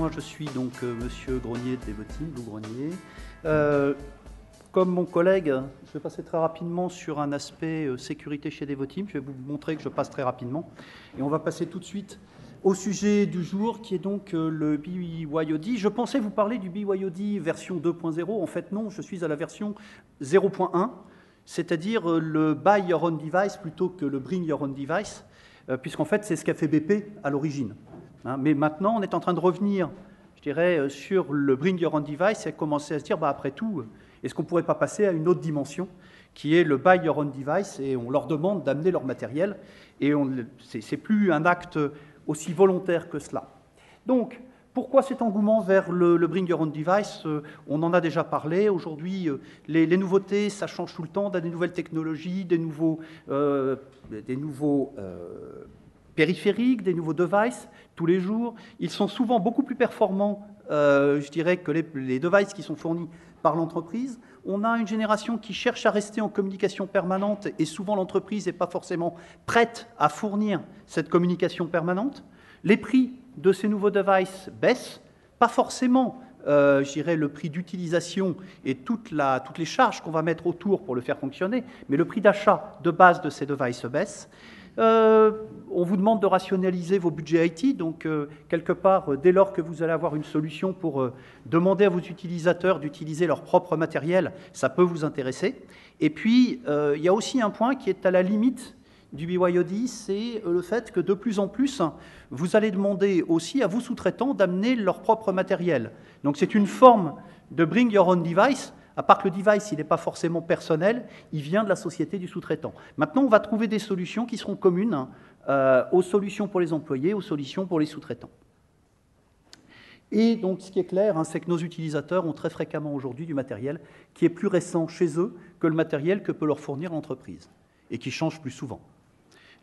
moi je suis donc Monsieur Grenier de Devoteam, Lou Grenier. Comme mon collègue, je vais passer très rapidement sur un aspect sécurité chez Devoteam. Je vais vous montrer que je passe très rapidement. Et on va passer tout de suite au sujet du jour, qui est donc le BYOD. Je pensais vous parler du BYOD version 2.0. En fait, non, je suis à la version 0.1, c'est-à-dire le Buy Your Own Device plutôt que le Bring Your Own Device, puisqu'en fait, c'est ce qu'a fait BP à l'origine. Mais maintenant, on est en train de revenir, je dirais, sur le Bring Your Own Device et commencer à se dire, après tout, est-ce qu'on ne pourrait pas passer à une autre dimension, qui est le Buy Your Own Device, et on leur demande d'amener leur matériel, et ce n'est plus un acte aussi volontaire que cela. Donc, pourquoi cet engouement vers le Bring Your Own Device? On en a déjà parlé. Aujourd'hui, les nouveautés, ça change tout le temps. On a des nouvelles technologies, des nouveaux périphériques, des nouveaux devices tous les jours. Ils sont souvent beaucoup plus performants, je dirais, que les devices qui sont fournis par l'entreprise. On a une génération qui cherche à rester en communication permanente et souvent l'entreprise n'est pas forcément prête à fournir cette communication permanente. Les prix de ces nouveaux devices baissent, pas forcément, je dirais, le prix d'utilisation et toutes les charges qu'on va mettre autour pour le faire fonctionner, mais le prix d'achat de base de ces devices baisse. On vous demande de rationaliser vos budgets IT, donc quelque part, dès lors que vous allez avoir une solution pour demander à vos utilisateurs d'utiliser leur propre matériel, ça peut vous intéresser. Et puis, il y a aussi un point qui est à la limite du BYOD, c'est le fait que de plus en plus, vous allez demander aussi à vos sous-traitants d'amener leur propre matériel. Donc c'est une forme de Bring Your Own Device. À part que le device, il n'est pas forcément personnel, il vient de la société du sous-traitant. Maintenant, on va trouver des solutions qui seront communes aux solutions pour les employés, aux solutions pour les sous-traitants. Et donc, ce qui est clair, c'est que nos utilisateurs ont très fréquemment aujourd'hui du matériel qui est plus récent chez eux que le matériel que peut leur fournir l'entreprise, et qui change plus souvent.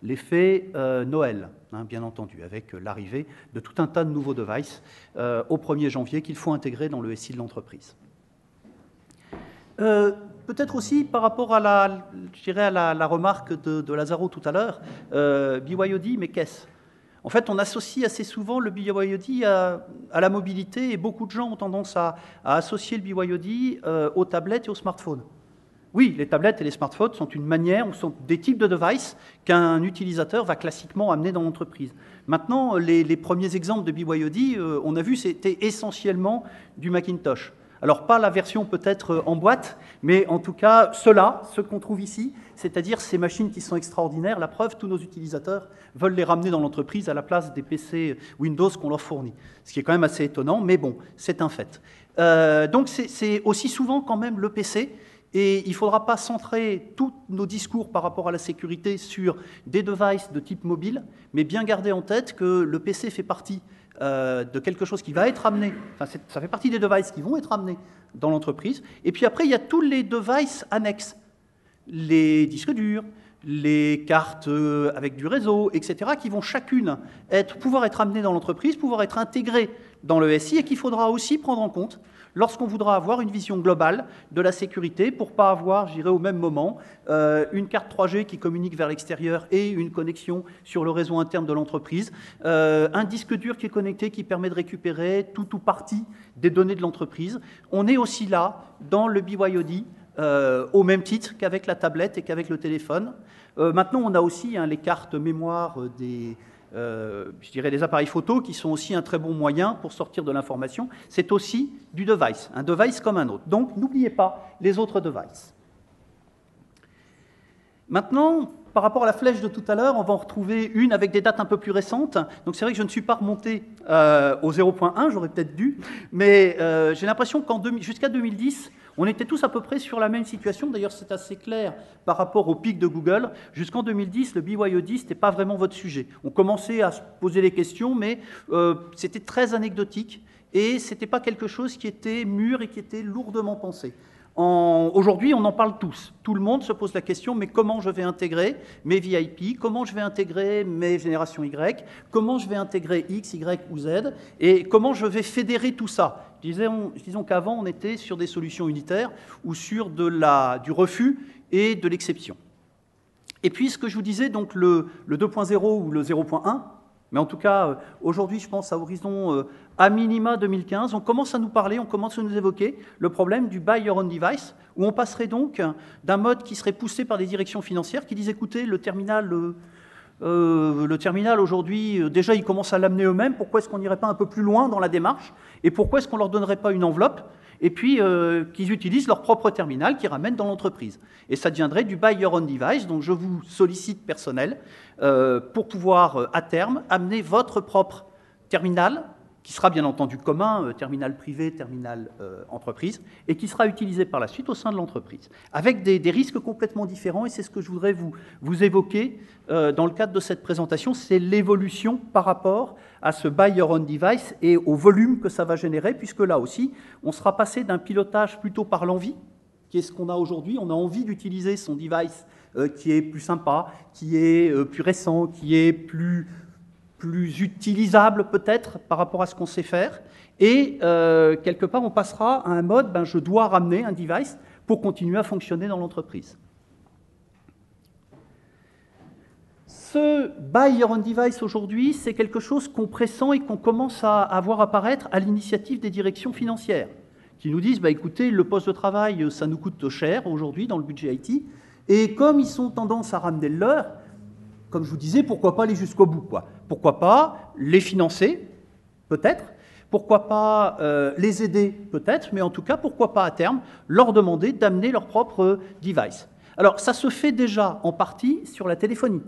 L'effet Noël, bien entendu, avec l'arrivée de tout un tas de nouveaux devices au 1er janvier qu'il faut intégrer dans le SI de l'entreprise. Peut-être aussi par rapport à la remarque de Lazaro tout à l'heure, BYOD, mais qu'est-ce? En fait, on associe assez souvent le BYOD à la mobilité, et beaucoup de gens ont tendance à associer le BYOD aux tablettes et aux smartphones. Oui, les tablettes et les smartphones sont une manière, ou sont des types de devices qu'un utilisateur va classiquement amener dans l'entreprise. Maintenant, les premiers exemples de BYOD, on a vu, c'était essentiellement du Macintosh. Alors, pas la version peut-être en boîte, mais en tout cas, ceux qu'on trouve ici, c'est-à-dire ces machines qui sont extraordinaires. La preuve, tous nos utilisateurs veulent les ramener dans l'entreprise à la place des PC Windows qu'on leur fournit. Ce qui est quand même assez étonnant, mais bon, c'est un fait. Donc, c'est aussi souvent quand même le PC. Et il ne faudra pas centrer tous nos discours par rapport à la sécurité sur des devices de type mobile, mais bien garder en tête que le PC fait partie de quelque chose qui va être amené, enfin ça fait partie des devices qui vont être amenés dans l'entreprise. Et puis après, il y a tous les devices annexes, les disques durs, les cartes avec du réseau, etc., qui vont chacune pouvoir être amenées dans l'entreprise, pouvoir être intégrées dans le SI, et qu'il faudra aussi prendre en compte lorsqu'on voudra avoir une vision globale de la sécurité, pour ne pas avoir, je dirais, au même moment, une carte 3G qui communique vers l'extérieur et une connexion sur le réseau interne de l'entreprise, un disque dur qui est connecté, qui permet de récupérer tout ou partie des données de l'entreprise. On est aussi là, dans le BYOD, au même titre qu'avec la tablette et qu'avec le téléphone. Maintenant, on a aussi les cartes mémoire je dirais des appareils photo qui sont aussi un très bon moyen pour sortir de l'information. C'est aussi du device, un device comme un autre. Donc, n'oubliez pas les autres devices. Maintenant, par rapport à la flèche de tout à l'heure, on va en retrouver une avec des dates un peu plus récentes. Donc, c'est vrai que je ne suis pas remonté au 0.1, j'aurais peut-être dû, mais j'ai l'impression jusqu'à 2010, on était tous à peu près sur la même situation. D'ailleurs, c'est assez clair par rapport au pic de Google. Jusqu'en 2010, le BYOD, ce n'était pas vraiment votre sujet. On commençait à se poser les questions, mais c'était très anecdotique et ce n'était pas quelque chose qui était mûr et qui était lourdement pensé. Aujourd'hui, on en parle tous. Tout le monde se pose la question, mais comment je vais intégrer mes VIP? Comment je vais intégrer mes générations Y? Comment je vais intégrer X, Y ou Z? Et comment je vais fédérer tout ça? Disons qu'avant, on était sur des solutions unitaires ou sur du refus et de l'exception. Et puis, ce que je vous disais, donc le 2.0 ou le 0.1, Mais en tout cas, aujourd'hui, je pense à horizon à minima 2015, on commence à nous parler, on commence à nous évoquer le problème du buy your own device, où on passerait donc d'un mode qui serait poussé par des directions financières qui disent, écoutez, le terminal aujourd'hui, déjà, ils commencent à l'amener eux-mêmes, pourquoi est-ce qu'on n'irait pas un peu plus loin dans la démarche? Et pourquoi est-ce qu'on ne leur donnerait pas une enveloppe? Et puis, qu'ils utilisent leur propre terminal qu'ils ramènent dans l'entreprise. Et ça deviendrait du buy your own device. Donc, je vous sollicite, personnel, pour pouvoir, à terme, amener votre propre terminal, qui sera bien entendu commun, terminal privé, terminal entreprise, et qui sera utilisé par la suite au sein de l'entreprise, avec des risques complètement différents, et c'est ce que je voudrais vous évoquer dans le cadre de cette présentation, c'est l'évolution par rapport à ce buy your own device et au volume que ça va générer, puisque là aussi, on sera passé d'un pilotage plutôt par l'envie, qui est ce qu'on a aujourd'hui, on a envie d'utiliser son device qui est plus sympa, qui est plus récent, qui est plus utilisable peut-être par rapport à ce qu'on sait faire. Et quelque part, on passera à un mode, je dois ramener un device pour continuer à fonctionner dans l'entreprise. Ce buy your own device aujourd'hui, c'est quelque chose qu'on pressent et qu'on commence à voir apparaître à l'initiative des directions financières, qui nous disent, écoutez, le poste de travail, ça nous coûte cher aujourd'hui dans le budget IT, et comme ils ont tendance à ramener le leur, comme je vous disais, pourquoi pas aller jusqu'au bout, quoi. Pourquoi pas les financer, peut-être, pourquoi pas les aider, peut-être, mais en tout cas, pourquoi pas à terme leur demander d'amener leur propre device. Alors, ça se fait déjà en partie sur la téléphonie.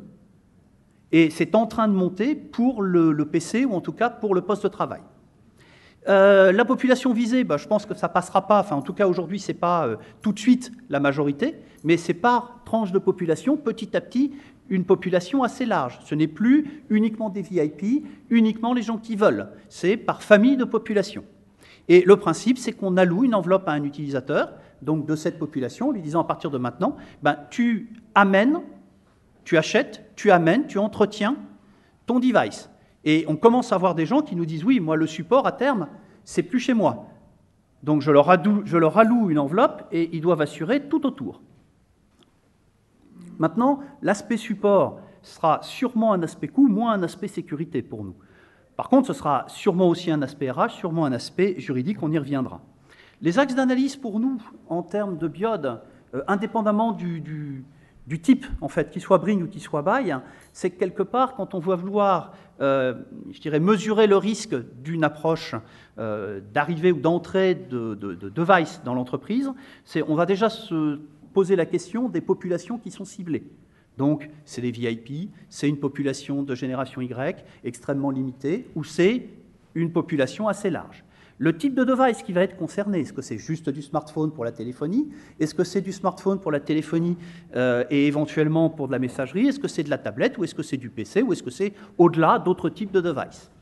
Et c'est en train de monter pour le PC, ou en tout cas pour le poste de travail. La population visée, je pense que ça ne passera pas, enfin en tout cas aujourd'hui, ce n'est pas tout de suite la majorité, mais c'est par tranche de population, petit à petit, une population assez large. Ce n'est plus uniquement des VIP, uniquement les gens qui veulent. C'est par famille de population. Et le principe, c'est qu'on alloue une enveloppe à un utilisateur, donc de cette population, lui disant à partir de maintenant, tu amènes, tu achètes, tu amènes, tu entretiens ton device. Et on commence à voir des gens qui nous disent, oui, moi, le support, à terme, c'est plus chez moi. Donc, je leur alloue une enveloppe et ils doivent assurer tout autour. Maintenant, l'aspect support sera sûrement un aspect coût, moins un aspect sécurité pour nous. Par contre, ce sera sûrement aussi un aspect RH, sûrement un aspect juridique, on y reviendra. Les axes d'analyse pour nous, en termes de biode, indépendamment du type, en fait, qu'il soit bring ou qu'il soit buy, c'est que quelque part, quand on va vouloir, je dirais, mesurer le risque d'une approche d'arrivée ou d'entrée de device dans l'entreprise, on va déjà se poser la question des populations qui sont ciblées. Donc, c'est des VIP, c'est une population de génération Y extrêmement limitée, ou c'est une population assez large. Le type de device qui va être concerné, est-ce que c'est juste du smartphone pour la téléphonie? Est-ce que c'est du smartphone pour la téléphonie et éventuellement pour de la messagerie? Est-ce que c'est de la tablette? Ou est-ce que c'est du PC? Ou est-ce que c'est au-delà d'autres types de devices?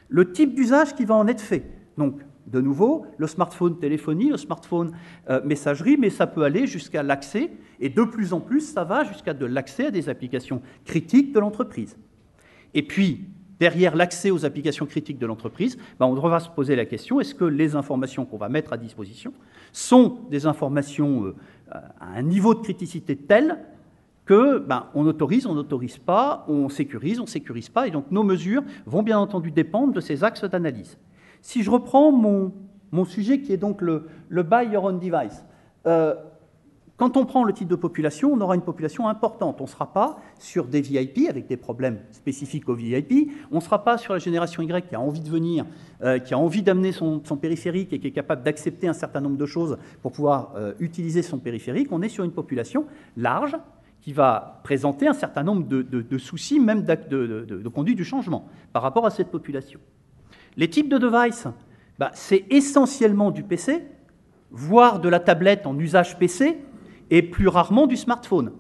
Le type d'usage qui va en être fait. Donc, de nouveau, le smartphone téléphonie, le smartphone messagerie, mais ça peut aller jusqu'à l'accès, et de plus en plus, ça va jusqu'à de l'accès à des applications critiques de l'entreprise. Et puis, derrière l'accès aux applications critiques de l'entreprise, on devra se poser la question, est-ce que les informations qu'on va mettre à disposition sont des informations à un niveau de criticité tel que on autorise, on n'autorise pas, on sécurise pas, et donc nos mesures vont bien entendu dépendre de ces axes d'analyse. Si je reprends mon sujet qui est donc le buy your own device, quand on prend le type de population, on aura une population importante. On ne sera pas sur des VIP avec des problèmes spécifiques aux VIP. On ne sera pas sur la génération Y qui a envie de venir, qui a envie d'amener son périphérique et qui est capable d'accepter un certain nombre de choses pour pouvoir utiliser son périphérique. On est sur une population large qui va présenter un certain nombre de soucis, même de conduite du changement par rapport à cette population. Les types de devices, c'est essentiellement du PC, voire de la tablette en usage PC, et plus rarement du smartphone.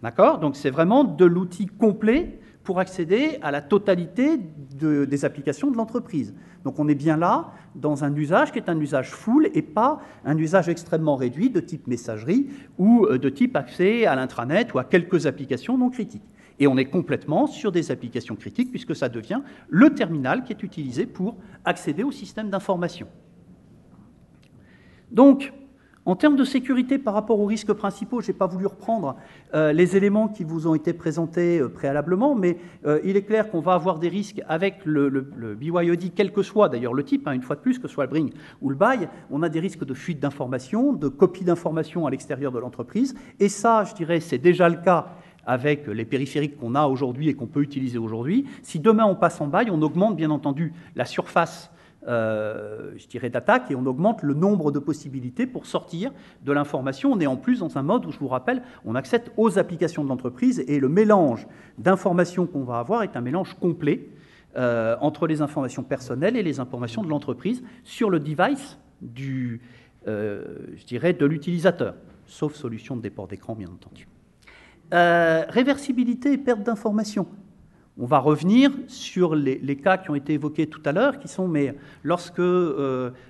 D'accord? Donc c'est vraiment de l'outil complet pour accéder à la totalité des applications de l'entreprise. Donc on est bien là dans un usage qui est un usage full et pas un usage extrêmement réduit de type messagerie ou de type accès à l'intranet ou à quelques applications non critiques. Et on est complètement sur des applications critiques puisque ça devient le terminal qui est utilisé pour accéder au système d'information. Donc, En termes de sécurité par rapport aux risques principaux, je n'ai pas voulu reprendre les éléments qui vous ont été présentés préalablement, mais il est clair qu'on va avoir des risques avec le BYOD, quel que soit d'ailleurs le type, une fois de plus, que ce soit le bring ou le buy, on a des risques de fuite d'informations, de copie d'informations à l'extérieur de l'entreprise, et ça, je dirais, c'est déjà le cas avec les périphériques qu'on a aujourd'hui et qu'on peut utiliser aujourd'hui. Si demain on passe en buy, on augmente bien entendu la surface je dirais d'attaque, et on augmente le nombre de possibilités pour sortir de l'information. On est en plus dans un mode où, je vous rappelle, on accède aux applications de l'entreprise, et le mélange d'informations qu'on va avoir est un mélange complet entre les informations personnelles et les informations de l'entreprise sur le device je dirais, de l'utilisateur, sauf solution de déport d'écran, bien entendu. Réversibilité et perte d'informations. On va revenir sur les cas qui ont été évoqués tout à l'heure, qui sont, mais lorsque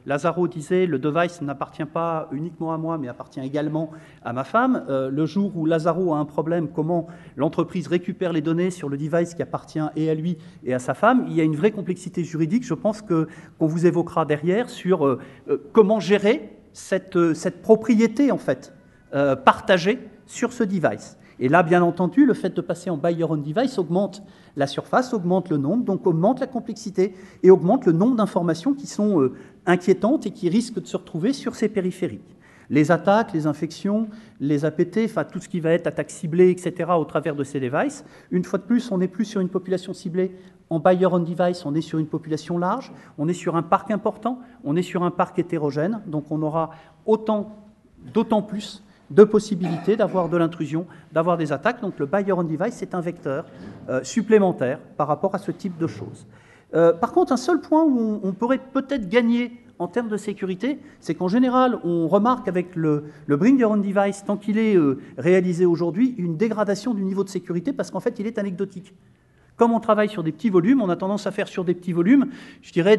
Lazaro disait « le device n'appartient pas uniquement à moi, mais appartient également à ma femme », le jour où Lazaro a un problème, comment l'entreprise récupère les données sur le device qui appartient et à lui et à sa femme, il y a une vraie complexité juridique, je pense, qu'on vous évoquera derrière, sur comment gérer cette propriété, en fait, partagée sur ce device. Et là, bien entendu, le fait de passer en buy your own device augmente la surface, augmente le nombre, donc augmente la complexité et augmente le nombre d'informations qui sont inquiétantes et qui risquent de se retrouver sur ces périphériques. Les attaques, les infections, les APT, enfin tout ce qui va être attaque ciblée, etc., au travers de ces devices. Une fois de plus, on n'est plus sur une population ciblée en buy your own device, on est sur une population large, on est sur un parc important, on est sur un parc hétérogène, donc on aura d'autant plus de possibilités d'avoir de l'intrusion, d'avoir des attaques. Donc le buy your own device, c'est un vecteur supplémentaire par rapport à ce type de choses. Par contre, un seul point où on pourrait peut-être gagner en termes de sécurité, c'est qu'en général, on remarque avec le bring your own device, tant qu'il est réalisé aujourd'hui, une dégradation du niveau de sécurité parce qu'en fait, il est anecdotique. Comme on travaille sur des petits volumes, on a tendance à faire sur des petits volumes, je dirais,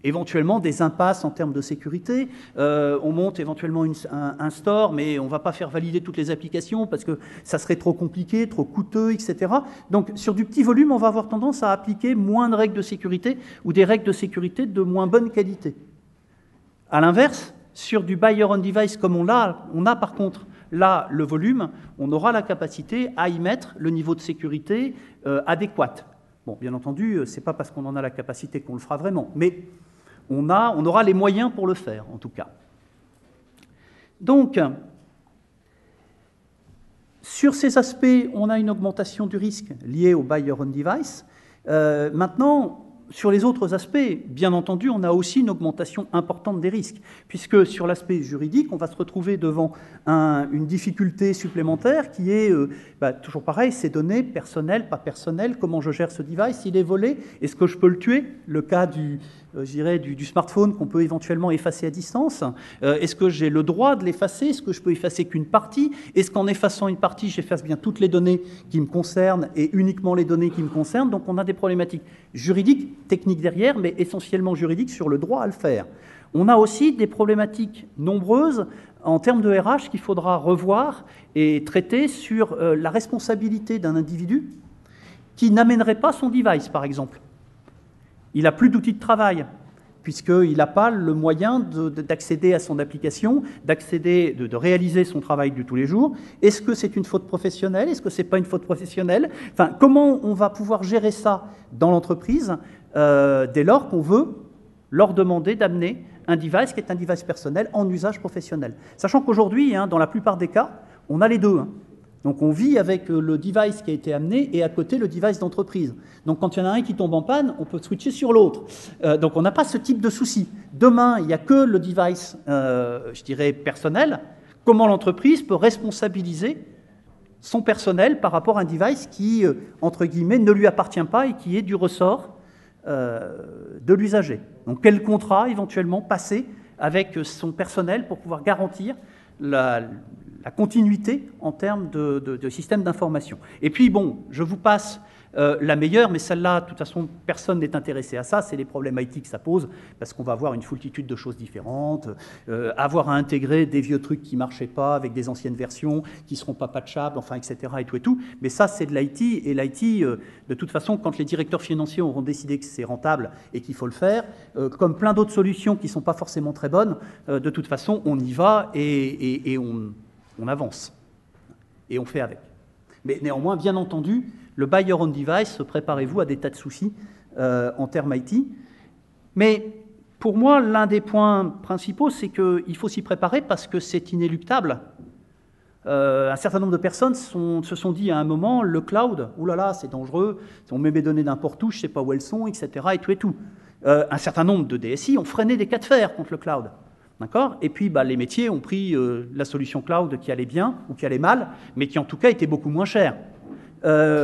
éventuellement des impasses en termes de sécurité. On monte éventuellement un store, mais on ne va pas faire valider toutes les applications parce que ça serait trop compliqué, trop coûteux, etc. Donc, sur du petit volume, on va avoir tendance à appliquer moins de règles de sécurité ou des règles de sécurité de moins bonne qualité. À l'inverse, sur du buy your own device comme on a par contre là le volume, on aura la capacité à y mettre le niveau de sécurité adéquat. Bon, bien entendu, ce n'est pas parce qu'on en a la capacité qu'on le fera vraiment, mais on aura les moyens pour le faire, en tout cas. Donc, sur ces aspects, on a une augmentation du risque lié au buy your own device. Maintenant, sur les autres aspects, bien entendu, on a aussi une augmentation importante des risques, puisque sur l'aspect juridique, on va se retrouver devant une difficulté supplémentaire qui est, toujours pareil, ces données personnelles, pas personnelles, comment je gère ce device, il est volé, est-ce que je peux le tuer? Le cas du smartphone qu'on peut éventuellement effacer à distance, est-ce que j'ai le droit de l'effacer? Est-ce que je peux effacer qu'une partie? Est-ce qu'en effaçant une partie, j'efface bien toutes les données qui me concernent et uniquement les données qui me concernent? Donc on a des problématiques juridiques, techniques derrière, mais essentiellement juridiques sur le droit à le faire. On a aussi des problématiques nombreuses en termes de RH qu'il faudra revoir et traiter sur la responsabilité d'un individu qui n'amènerait pas son device, par exemple. Il n'a plus d'outils de travail, puisqu'il n'a pas le moyen d'accéder à son application, de réaliser son travail de tous les jours. Est-ce que c'est une faute professionnelle? Est-ce que ce n'est pas une faute professionnelle? Enfin, comment on va pouvoir gérer ça dans l'entreprise dès lors qu'on veut leur demander d'amener un device qui est un device personnel en usage professionnel? Sachant qu'aujourd'hui, dans la plupart des cas, on a les deux. Donc on vit avec le device qui a été amené et à côté le device d'entreprise. Donc quand il y en a un qui tombe en panne, on peut switcher sur l'autre. Donc on n'a pas ce type de souci. Demain, il n'y a que le device, je dirais, personnel. Comment l'entreprise peut responsabiliser son personnel par rapport à un device qui, entre guillemets, ne lui appartient pas et qui est du ressort de l'usager. Donc quel contrat éventuellement passer avec son personnel pour pouvoir garantir la continuité en termes de système d'information. Et puis, bon, je vous passe La meilleure, mais celle-là, de toute façon, personne n'est intéressé à ça, c'est les problèmes IT que ça pose, parce qu'on va avoir une foultitude de choses différentes, avoir à intégrer des vieux trucs qui ne marchaient pas avec des anciennes versions, qui ne seront pas patchables, enfin, etc. et tout et tout. Mais ça, c'est de l'IT, et l'IT, de toute façon, quand les directeurs financiers auront décidé que c'est rentable et qu'il faut le faire, comme plein d'autres solutions qui ne sont pas forcément très bonnes, de toute façon, on y va et on avance. Et on fait avec. Mais néanmoins, bien entendu, le buy your own device, préparez-vous à des tas de soucis en termes IT. Mais pour moi, l'un des points principaux, c'est qu'il faut s'y préparer parce que c'est inéluctable. Un certain nombre de personnes se sont dit à un moment, le cloud, oulala, c'est dangereux, on met mes données n'importe où, je ne sais pas où elles sont, etc. et tout et tout. Un certain nombre de DSI ont freiné des cas de fer contre le cloud. D'accord ? Et puis, les métiers ont pris la solution cloud qui allait bien ou qui allait mal, mais qui en tout cas était beaucoup moins chère.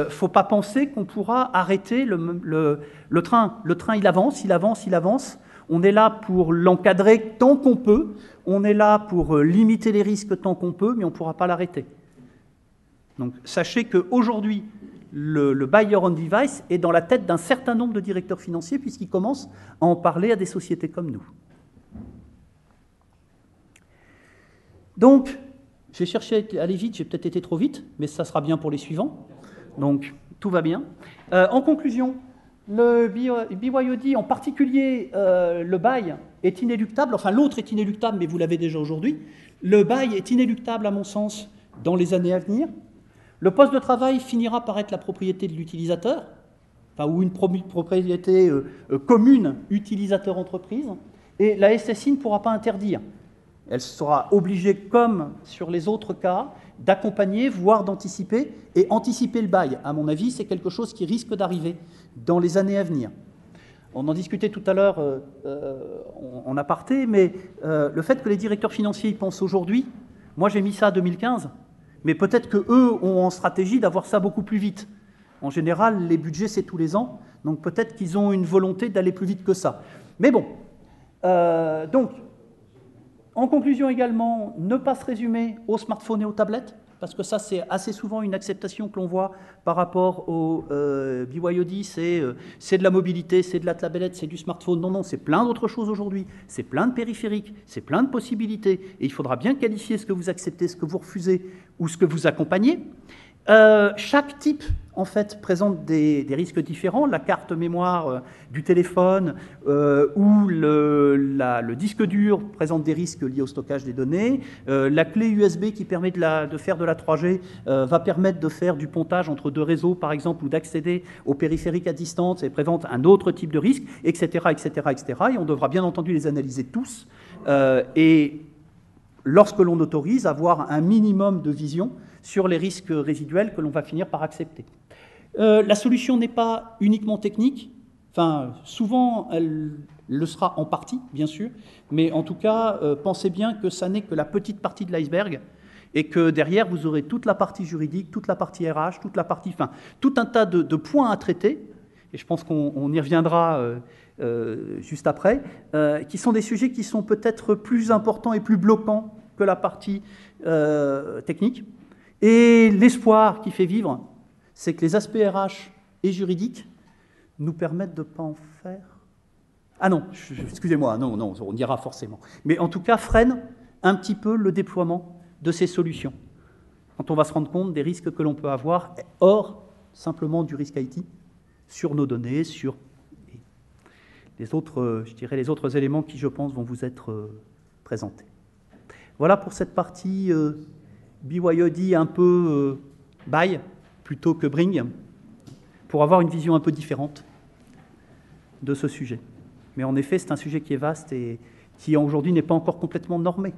Faut pas penser qu'on pourra arrêter le train. Le train, il avance, il avance, il avance. On est là pour l'encadrer tant qu'on peut. On est là pour limiter les risques tant qu'on peut, mais on ne pourra pas l'arrêter. Donc, sachez qu'aujourd'hui, le buy your own device est dans la tête d'un certain nombre de directeurs financiers, puisqu'ils commencent à en parler à des sociétés comme nous. Donc, j'ai cherché à aller vite, j'ai peut-être été trop vite, mais ça sera bien pour les suivants. Donc, tout va bien. En conclusion, le BYOD, en particulier le buy, est inéluctable. Enfin, l'autre est inéluctable, mais vous l'avez déjà aujourd'hui. Le buy est inéluctable, à mon sens, dans les années à venir. Le poste de travail finira par être la propriété de l'utilisateur, enfin, ou une propriété commune utilisateur-entreprise. Et la SSI ne pourra pas interdire. Elle sera obligée, comme sur les autres cas, d'accompagner, voire d'anticiper, et anticiper le bail. À mon avis, c'est quelque chose qui risque d'arriver dans les années à venir. On en discutait tout à l'heure en aparté, mais le fait que les directeurs financiers y pensent aujourd'hui, moi j'ai mis ça à 2015, mais peut-être qu'eux ont en stratégie d'avoir ça beaucoup plus vite. En général, les budgets, c'est tous les ans, donc peut-être qu'ils ont une volonté d'aller plus vite que ça. Mais bon, donc, en conclusion également, ne pas se résumer aux smartphones et aux tablettes, parce que ça, c'est assez souvent une acceptation que l'on voit par rapport au BYOD, c'est de la mobilité, c'est de la tablette, c'est du smartphone. Non, non, c'est plein d'autres choses aujourd'hui, c'est plein de périphériques, c'est plein de possibilités, et il faudra bien qualifier ce que vous acceptez, ce que vous refusez ou ce que vous accompagnez. Chaque type, en fait, présente des risques différents. La carte mémoire du téléphone ou le disque dur présente des risques liés au stockage des données. La clé USB qui permet de faire de la 3G va permettre de faire du pontage entre deux réseaux, par exemple, ou d'accéder aux périphériques à distance et présente un autre type de risque, etc., etc., etc. Et on devra bien entendu les analyser tous. Et lorsque l'on autorise, avoir un minimum de vision sur les risques résiduels que l'on va finir par accepter. La solution n'est pas uniquement technique, enfin, souvent elle le sera en partie, bien sûr, mais en tout cas, pensez bien que ça n'est que la petite partie de l'iceberg et que derrière, vous aurez toute la partie juridique, toute la partie RH, toute la partie, enfin, tout un tas de points à traiter, et je pense qu'on y reviendra juste après, qui sont des sujets qui sont peut-être plus importants et plus bloquants que la partie technique. Et l'espoir qui fait vivre, c'est que les aspects RH et juridiques nous permettent de ne pas en faire. Ah non, excusez-moi, non, on ira forcément. Mais en tout cas, freine un petit peu le déploiement de ces solutions. Quand on va se rendre compte des risques que l'on peut avoir, hors simplement du risque IT, sur nos données, sur les autres, je dirais, les autres éléments qui, je pense, vont vous être présentés. Voilà pour cette partie BYOD un peu buy plutôt que bring, pour avoir une vision un peu différente de ce sujet. Mais en effet, c'est un sujet qui est vaste et qui aujourd'hui n'est pas encore complètement normé.